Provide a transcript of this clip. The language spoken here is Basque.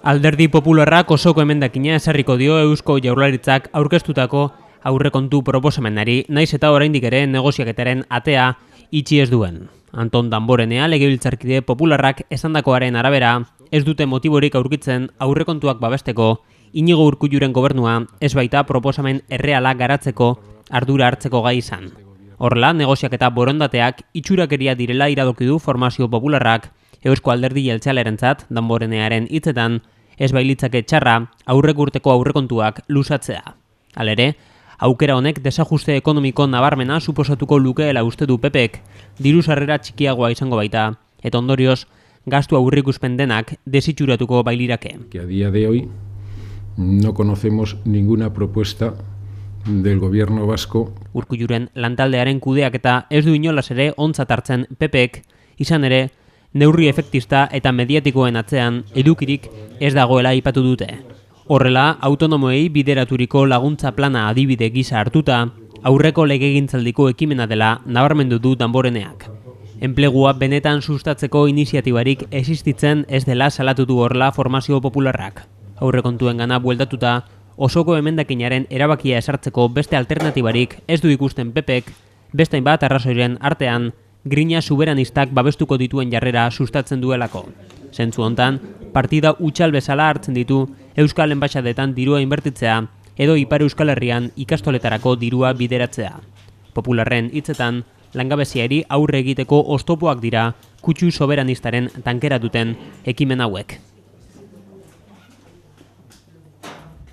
Alderdi Popularrak osoko emendakina ezarriko dio Eusko Jaurlaritzak aurkeztutako aurrekontu proposamenari, naiz eta oraindik ere negoziaketaren atea itxi ez duen. Anton Damborenea legebiltzarkide Popularrak esandakoaren arabera, ez dute motiborik aurkitzen aurrekontuak babesteko, Inigo Urkulluren gobernua ez baita proposamen erreala garatzeko ardura hartzeko gai izan. Horrela, negoziaketa borondateak itxurakeria direla iradoki du Formazio Popularrak, Eusko Alderdi Jeltzalearentzat Damborenearen hitzetan, ez bailitzake txarra aurrek urteko aurrekontuak luzatzea. Halere, aukera honek desajuste ekonomiko nabarmena suposatuko lukeela uste du PPek, diru sarrera txikiagoa izango baita, eta ondorioz, gastu aurreikuspen denak desitxuratuko bailirake. Que a día de hoy no conocemos ninguna propuesta del gobierno vasco. Urkulluren lantaldearen kudeaketa ez du inolaz ere ontzat hartzen PPek, izan ere, neurri efektista eta mediatikoen atzean edukirik ez dagoela aipatu dute. Horrela, autonomoei bideraturiko laguntza plana adibide gisa hartuta, aurreko legegintzaldiko ekimena dela nabarmendu du Damboreneak. Enplegua benetan sustatzeko iniziatibarik existitzen ez dela salatu du horrela Formazio Popularrak. Aurrekontuengana bueltatuta, osoko emendakinaren erabakia esartzeko beste alternatibarik ez du ikusten PPek, beste hainbat arrazoiren artean, grina soberanistak babestuko dituen jarrera sustatzen duelako. Zentzu hontan, partida hutsal bezala hartzen ditu Euskal Enbaxadetan dirua inbertitzea edo Ipar Euskal Herrian ikastoletarako dirua bideratzea. Popularren hitzetan, langabeziari aurre egiteko oztopoak dira kutsu soberanistaren tankera duten ekimen hauek.